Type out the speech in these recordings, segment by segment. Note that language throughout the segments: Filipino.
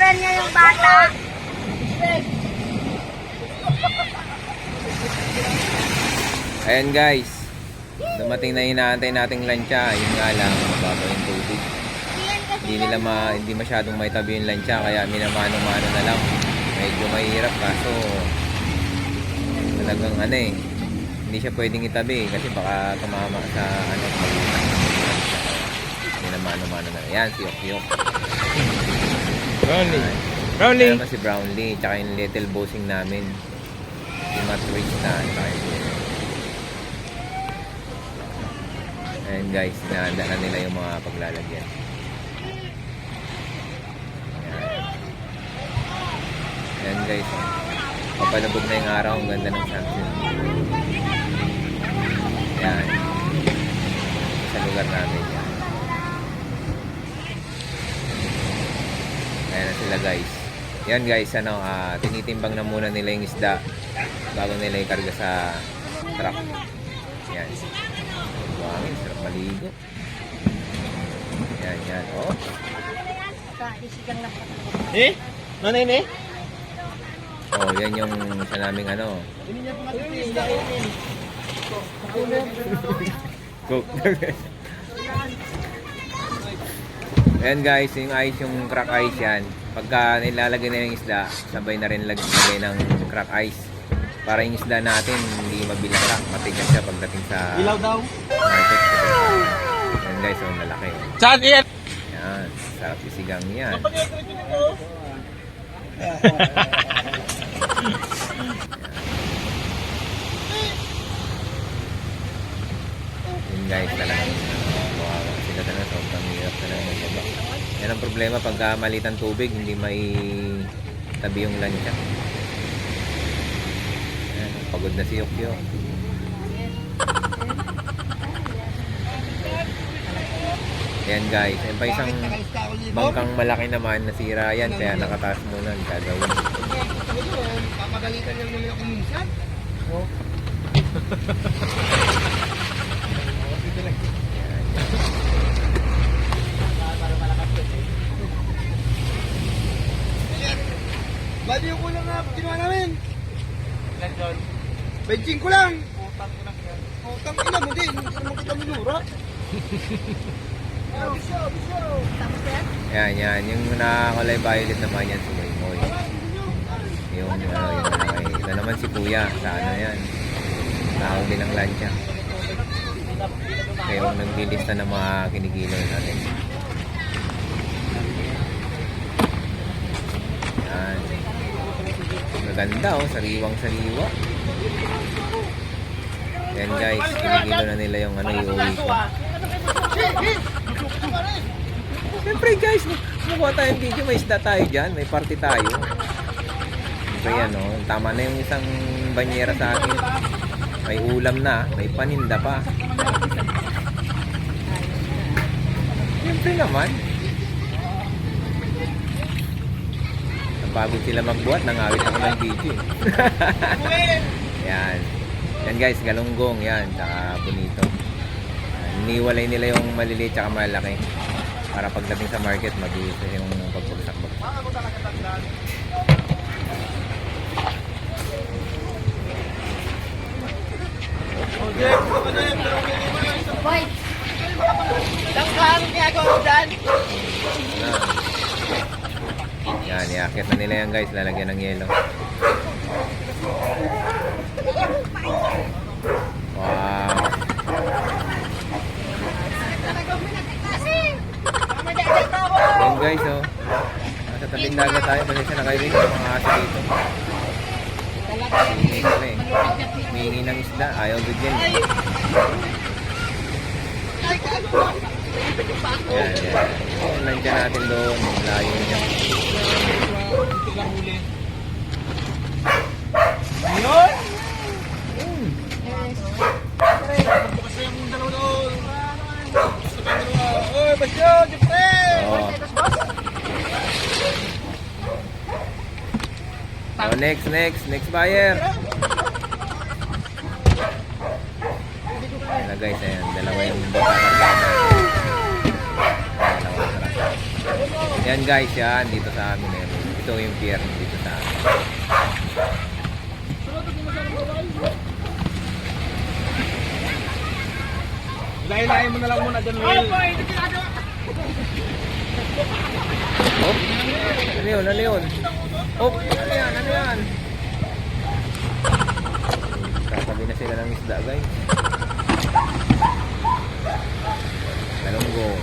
Sinira niya yung bata. Ayan guys, dumating na inaantay nating lancha. Yun nga lang, mababa yung tubig. Hindi masyadong may tabi yung lancha, kaya minamano-mano na lang. Medyo mahirap kaso talagang hindi siya pwedeng itabi kasi baka tumama sa minamano-mano na. Ayan, si Yok-Yok. Brownlee. Ayan si Brownlee, tsaka yung little bossing namin. Si Matt Rich na, tsaka yung ayan guys, sinahanda na nila yung mga paglalagyan. Ayan guys, papalabog na yung araw. Ang ganda ng sunset. Ayan, sa lugar namin yan. Ayan na sila guys. Yan guys, tinitimbang na muna nila yung isda bago nila ikarga sa truck. Yan. Buhangin, sarap maligo. Yan. Oh. Nanay ni? Oh, yan yung isa naming Cook. Ayan guys, yung ice, yung crack ice yan. Pagka nilalagay na yung isda, sabay na rin lagay ng crack ice. Para yung isda natin hindi mabilangrak, matigas siya pagdating sa Ilaw daw. market. Ayan guys, yung lalaki. Saan yan? Yan, sarap isigang yan. Yun guys, talagang kawawa sila talaga. Sobrang hirap talaga magbaba. Yan ang problema pagka maliit ang tubig, hindi may tabi yung lancha. Ayan, pagod na si Yokyo. Ayan guys, ayun pa isang bangkang malaki naman, nasira yan, kaya nakataas muna ang gagawin. Papagalitan niya muli ako minsan. Bali ko lang na ginawa namin. Benching ko lang. Utang ina mo din. Hindi mo kita minura. Yan. Yung nakakulay violet naman yan si Moy. Yung malaki. Ito naman si Kuya. Sa yan. Tao din ang lancha. Kaya yung naglilista ng mga kinikiloy natin. Yan. Maganda sariwang-sariwa. Yan guys, kinikilo na nila yung iuwi ko. Siyempre guys, mukha tayong video, may isda tayo dyan, may party tayo. So yan tama na yung isang banyera sa akin. May ulam na, may paninda pa. Siyempre naman. Napagod sila magbuhat, nangawit ako ng video. Yan. Yan guys, galunggong yan, tsaka bonito. Iniwalay nila yung maliliit tsaka malaki para pagdating sa market mabilis yung pagbagsak-bagsak. Boy, Langkaan niya ako dyan. Yan, iakit na nila yan guys, lalagyan ng yelo. Wow. Yan guys, nasa tabing dagat tayo. Pasensya na kayo rin mga aso dito. Humingi ng isda, ayaw doon yan. Yan. Nandiyan natin doon, layo niya. Yun! Kasi yung dalawa doon. Oy, Basyo, Jeffrey! Oh. Oh, next buyer. Ayan na guys, ayan, dalawa yung batakargana. Yan guys, yan dito sa amin. Ito yung pier dito sa akin. Ilahin mo na lang muna dyan, Will. Oh, ano yun? Ano yun? Oh, ano yan? Ano yan? Tatabi na sila ng isda, guys. Talonggo.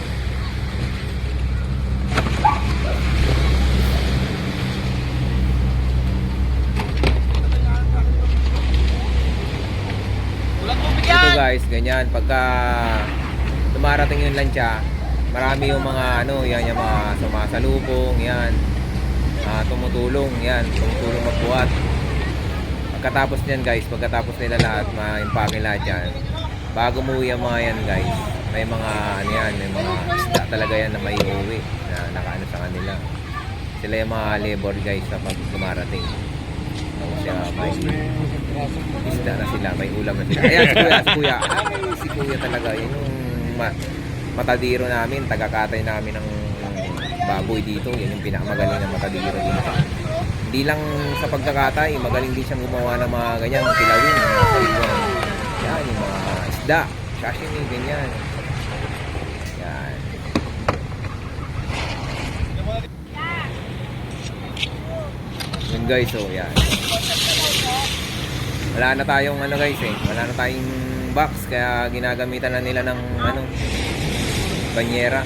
Walang tubig Ito yan! guys, ganyan. Pagka dumarating yung lansya, marami yung mga ano, yan yung mga sumasalubong, yan. Tumutulong, yan. Tumutulong magbuhat. Pagkatapos niyan guys, pagkatapos nila lahat, ma-impake lahat yan. Bago umuwi ang mga yan guys, may mga ano yan, may mga isda talaga yan na may uwi na nakaano sa kanila. Sila yung mga labor guys sa pag dumarating. Tapos may isda na sila, may ulam na sila. Ayan, si kuya. Ay, si kuya talaga. Yun yung matadiro namin, tagakatay namin ng baboy dito. Yan yung pinakamagaling na matadiro dito. Hindi lang sa pagkakatay, magaling din siyang gumawa ng mga ganyan, kilawin, mga sariwan. Yan, yung mga isda, sashimi, ganyan. Yan. Yun guys, oh, yan. Wala na tayong ano guys wala na tayong box, kaya ginagamitan na nila ng ano, banyera.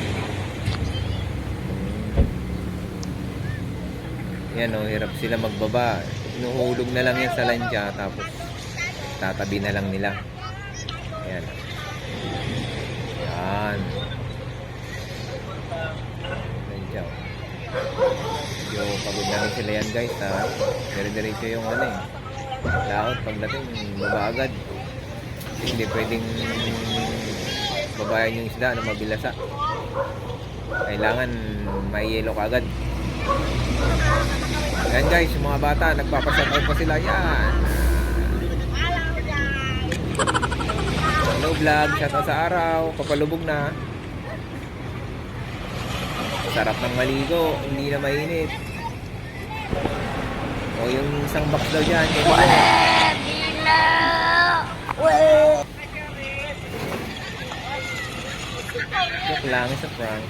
Yan oh, hirap sila magbaba. Inuhulog na lang yan sa lansya, tapos tatabi na lang nila. Yan. Yan. Lansya oh. Medyo pagod na rin sila yan guys, ha. Dire-diretso yung ano laot, pagdating baba agad. Hindi pwedeng babayan yung isda na mabilasa. Kailangan may yelo ka agad. Yan guys, yung mga bata nagpapashoutout pa sila. Yan. Hello vlog, shoutout sa araw, papalubog na. Sarap ng maligo, hindi na mainit. O yung isang box daw dyan. Joke lang, isa prank.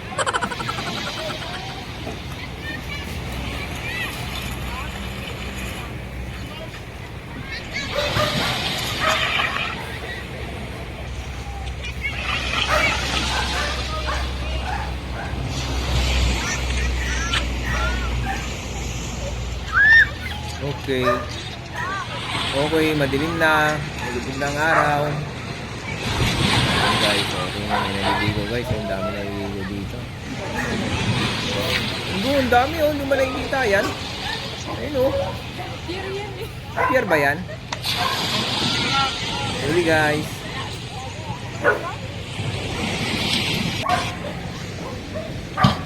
Okay. Okay, madilim na. Malubog na ang araw. Ayan guys, okay na may naliligo guys. Ang dami naliligo dito. Ang dami oh, hindi mo nakikita yan. Ayun oh. Pier yan eh. Pier ba yan? Sorry guys.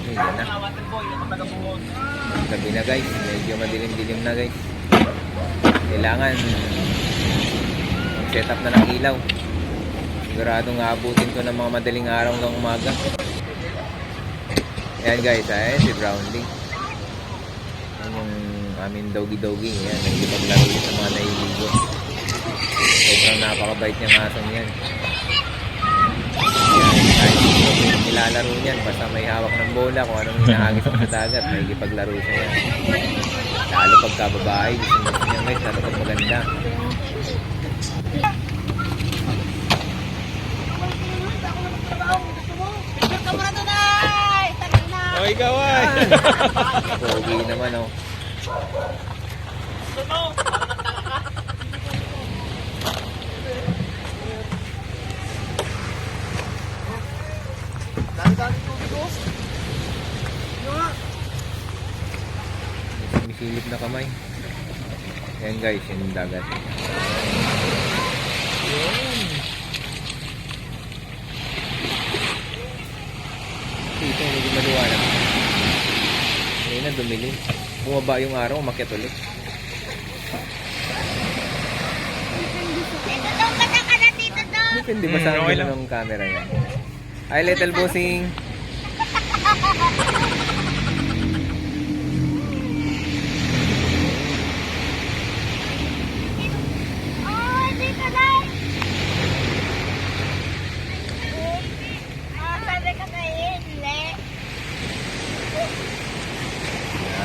Ayan na. Gabi na guys, medyo madilim-dilim na guys. Kailangan set up na ng ilaw. Siguradong aabutin ko ng mga madaling araw ng umaga. Ayan guys, ayan si Brownlee. Ayan yung aming doggy-doggy. Ayan, nagkipaglaro yun sa mga nailigo. Sobrang napakabait niyang asong yan. Kahit nilalaro niyan, basta may hawak ng bola, kung anong hinahagis sa dagat, may ipaglaro siya yan. Lalo pagka babae, gusto niya guys, lalo pag maganda. Oh, ikaw ay! Pogi naman oh. Dami-dami tubig ko. Misilip na kamay. Ayan guys, yung dagat. Ito, medyo maliwanag. Ngayon na dumilim. Bumaba yung araw, umakyat ulit. Dito daw, kata ka na dito daw. Depende ba sa okay angle lang. ng camera yan? Hi, little bossing.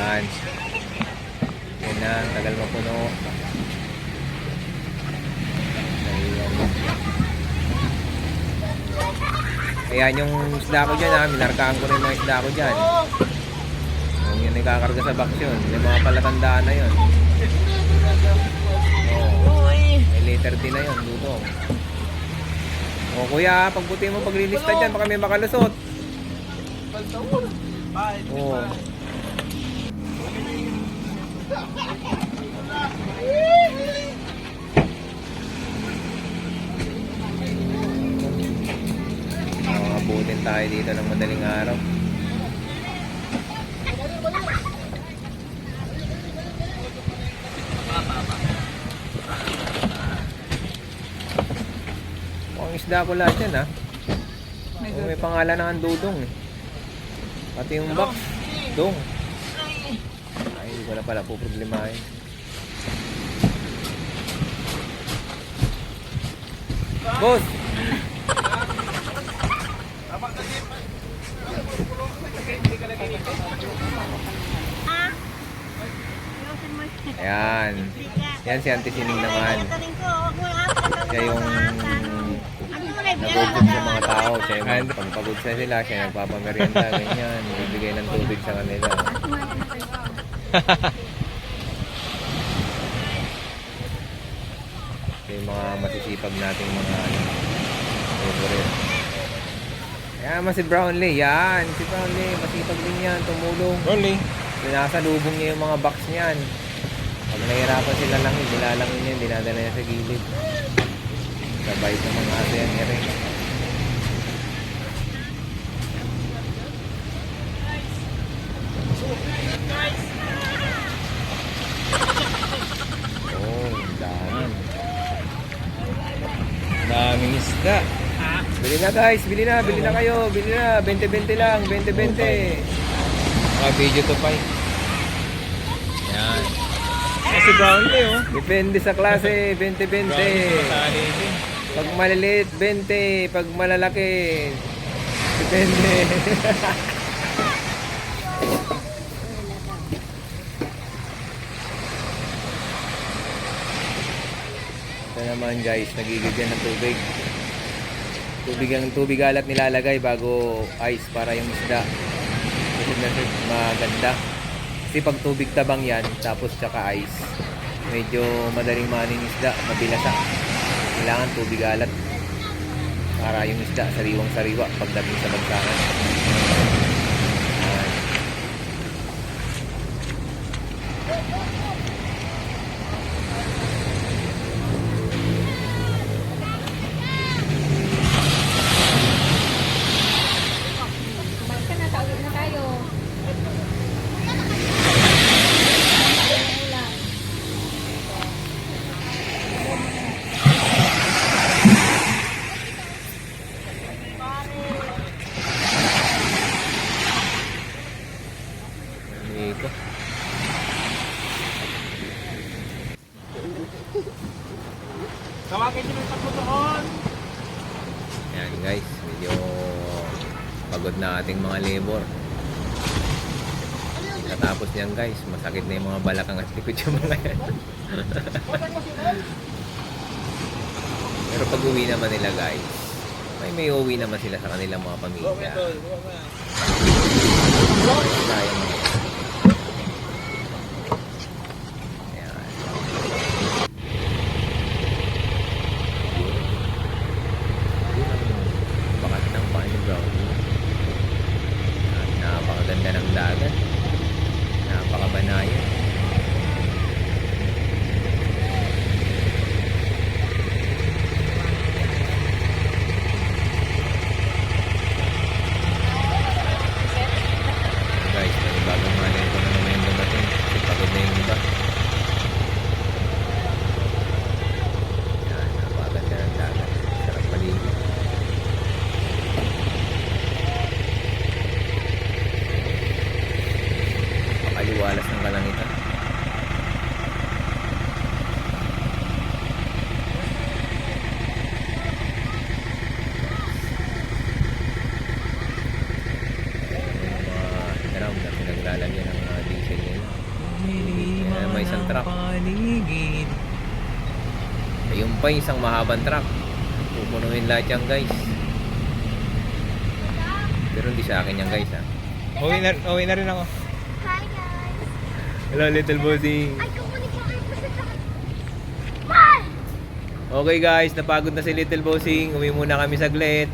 Yan. Yan na, tagal mapuno. Ayan yung isda ko dyan ha, minarkahan ko rin mga isda ko dyan. Yung yun nagkakarga sa box yun, yung mga palatandaan na yun. May letter D na yun, dudong. O kuya, pagbuti mo paglilista dyan, baka may makalusot. Oo. Abutin tayo dito ng madaling araw. Ang isda ko lahat yan ha. May pangalan ng Dudong eh. Pati yung box, Dong. Ay, hindi ko na pala po problemahin. Boss! Ayan. Yan si Auntie Sining naman. Siya yung nagugod sa mga tao. Siya yung pagpagod sa sila. Siya yung nagpapamerienda. Ganyan. Bibigay ng tubig sa kanila. Siya yung mga masisipag nating mga favorite. Ayan si Brownlee. Yan. Si Brownlee. Masipag din yan. Tumulong. Brownlee. Sinasalubong niya yung mga box niyan. Pag nahirapan sila lang, nilalangin niya, dinadala niya sa gilid. Sabay sa mga aso yan niya rin. Oh, dami. Daming isda. Bili na guys, bili na kayo, bili na. 20-20 lang, 20-20. Mga video to pa. Yan. Si Brownlee oh. Depende sa klase, 20-20. Pag maliliit, 20. Pag malalaki, depende. Ito naman guys, nagigigyan ng tubig. Tubig alat nilalagay bago ice para yung isda. Kasi maganda. Kasi pag tubig tabang yan, tapos tsaka ice, medyo madaling manin isda, mabilasa. Kailangan tubig alat para yung isda sariwang sariwa pagdating sa bagsakan. Ito. Tawagin nyo yung pagputuon. Yan guys, medyo pagod na ating mga labor. Katapos yan guys, masakit na yung mga balakang at likod yung mga yan. Pero pag uwi naman nila guys, may uwi naman sila sa kanilang mga pamilya. Kaya mo. Napakaganda ng dagat, napakabanayan. Guys, bagong manin ko na naman yung dumating kasi pagod na yung iba. Yan, napakaganda ng dagat, sarap paligid. Aliwalas ng kalangitan. Yung mga drum na pinaglalagyan ng mga diesel nila. pa yung isang mahabang truck. Pupunuin lahat yan guys. Pero hindi sa akin yan guys ha. Uwi na rin ako. Hi guys. Hello little bossing. Ay, kukunin ko kayo sa truck. Man! Okay guys, napagod na si little bossing. Uwi muna kami saglit.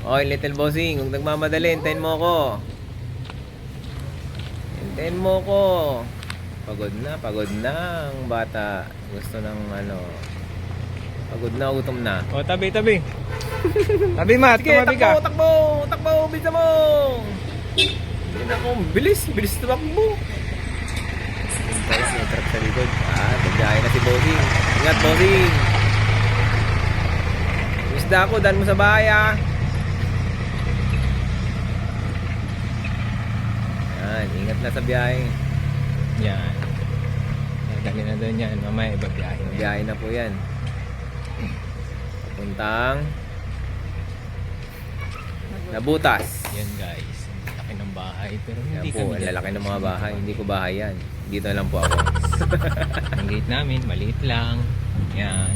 Okay little bossing, huwag nagmamadali. Hintayin mo ako. Hintayin mo ako. Pagod na ang bata. Gusto ng ano. Pagod na, gutom na. O, tabi. Tabi, Mat. Sige, Tumabi ka. takbo, bisa mo. Hindi ako, bilis tumakbo. Yung truck sa likod. Tagyahin na si Bossing. Ingat, Bossing. Isda ako, daan mo sa bahay Yan, ingat na sa biyahe. Yan. Dali na doon yan. Mamaya iba biyahe. Biyahe na po yan. Papuntang Nabutas. Yan guys. Ang laki ng bahay. Pero Yan hindi po, kami ang dyan. lalaki ng mga bahay. Hindi ko bahay yan. Dito lang po ako. Ang gate namin, maliit lang. Yan.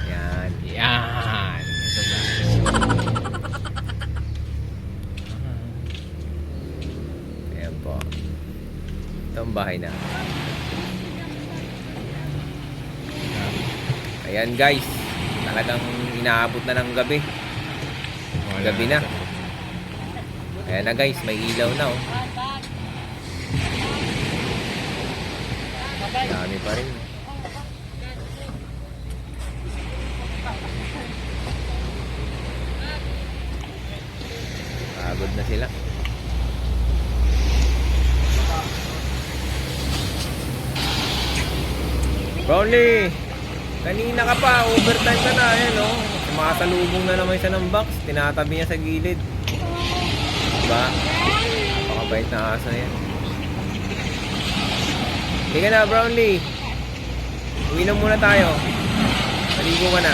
Yan. Yan. Ito guys. Ayan po. Ito ang bahay na. Ayan guys. Talagang inaabot na ng gabi. Gabi na. Ayan na guys, may ilaw na oh. Dami pa rin. Pagod na sila. Brownlee! Kanina ka pa, overtime ka na, ayan oh. Makasalubong na naman siya ng box, tinatabi niya sa gilid. Diba? Napakabait na aso yan. Hindi ka na, Brownlee. Uwi na muna tayo. Maligo ka na.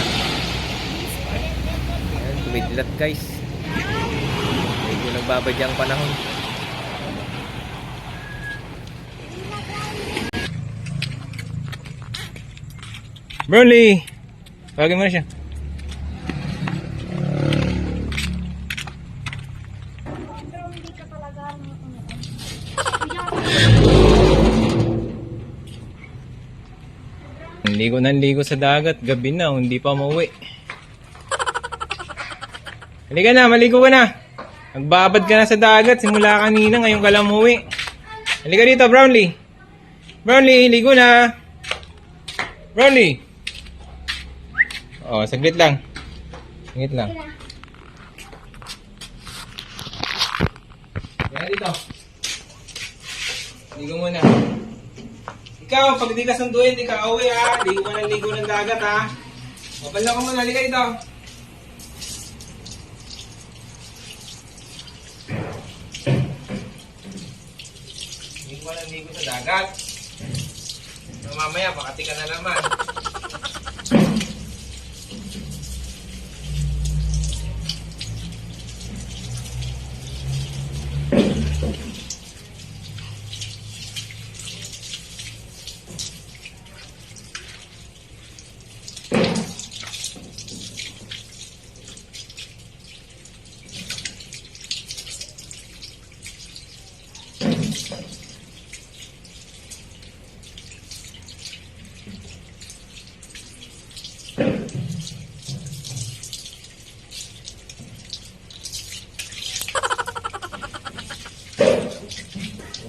Ayan, tumidlat guys. Medyo nagbabadyang panahon. Broly! Tawagin mo na siya. Ligo sa dagat. Gabi na, hindi pa mauwi. Halika na, maligo ka na. Nagbabad ka na sa dagat. Simula kanina, ngayon ka lang mauwi. Halika dito, Brownlee. Brownlee, ligo na. Brownlee. Oh, saglit lang. Saglit lang. Yan dito. Ligo muna. Ikaw, pag di ka sunduin, di ka uwi ha. Ligo ka ng ligo ng dagat ha. Mapala ka muna, halika dito. Ligo ka ng ligo sa dagat. Mamaya, pakati ka na naman.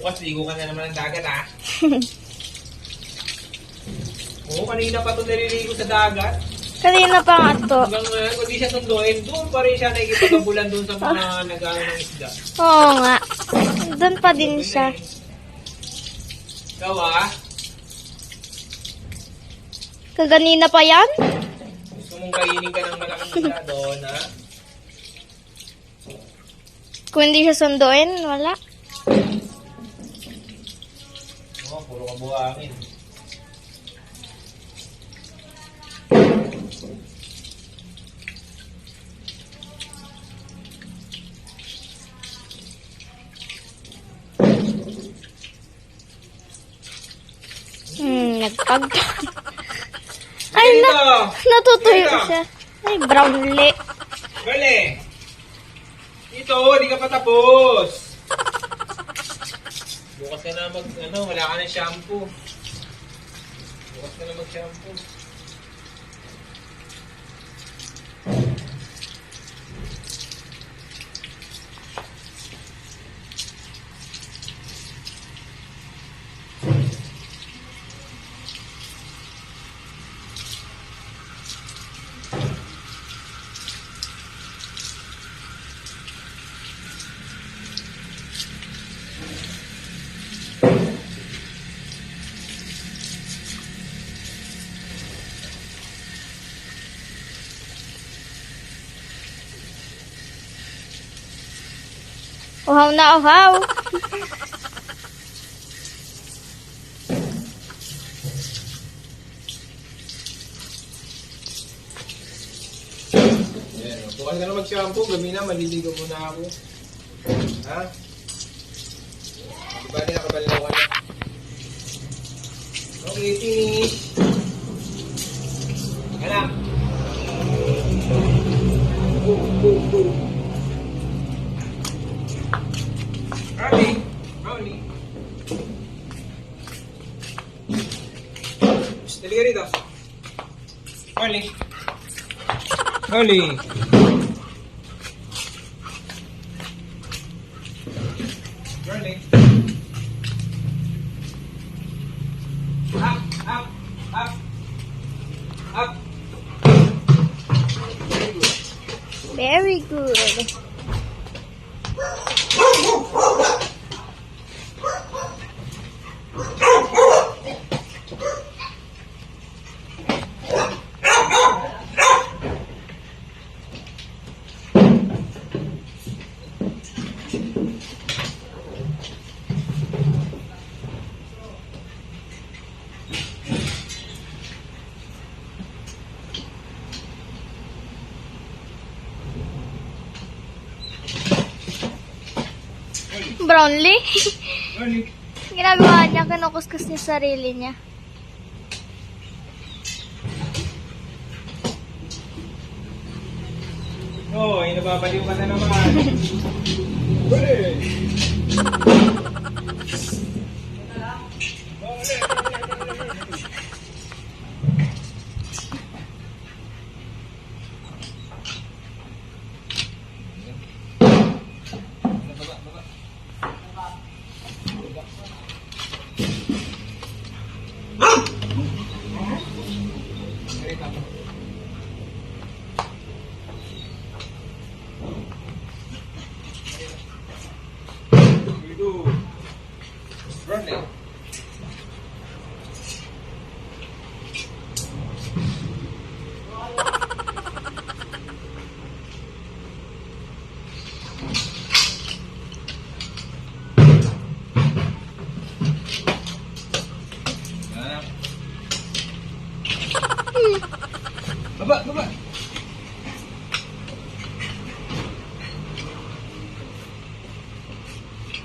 Bukas, ligo ka na naman ng dagat ha. Oo, kanina pa ito naliligo sa dagat. Kanina pa nga to. Hanggang ngayon, kung di siya sunduin, doon pa rin siya nakikipagkabulan doon sa mga nag-ano ng isda. Oo nga. Doon pa din siya. Ikaw ha? Kaganina pa yan? Gusto mong kainin ka ng malaking isda doon ha? Kung hindi siya sunduin, wala. Oo, puro kabuhangin. Pag... Ay, natutuyo siya. Ay, brownly. Bale! Dito, di ka pa tapos. Bukas ka na wala ka na shampoo. Bukas ka na mag-shampoo. Uhaw na uhaw. Ayan, bukas ka na mag-shampoo. Gabi na, maliligo muna ako. Ha? Di ba nakabalaw ka na? Okay, finish. Teka lang. Go. Brownie. Dali ka rito. Brownie. Up. Very good. Brownlee? Ginagawa niya, kinukuskus niya sarili niya. Oo, nababaliw ka na naman. Brownie. Baba.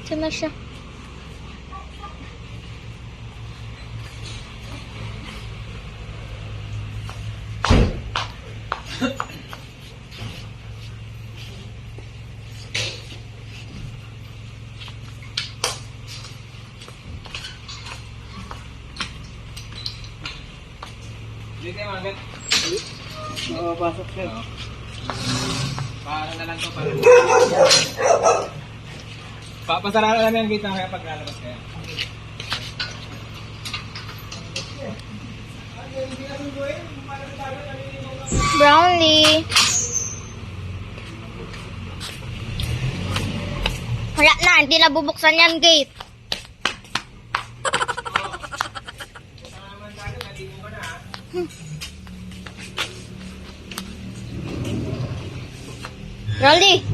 Diyan na siya. Hindi kayo agad. Oo, pasok siya. Paano na lang ito para. Papasara na lang yung gate na kaya pag lalabas kaya. Brownlee. Wala na, hindi na bubuksan yan gate. Brownlee.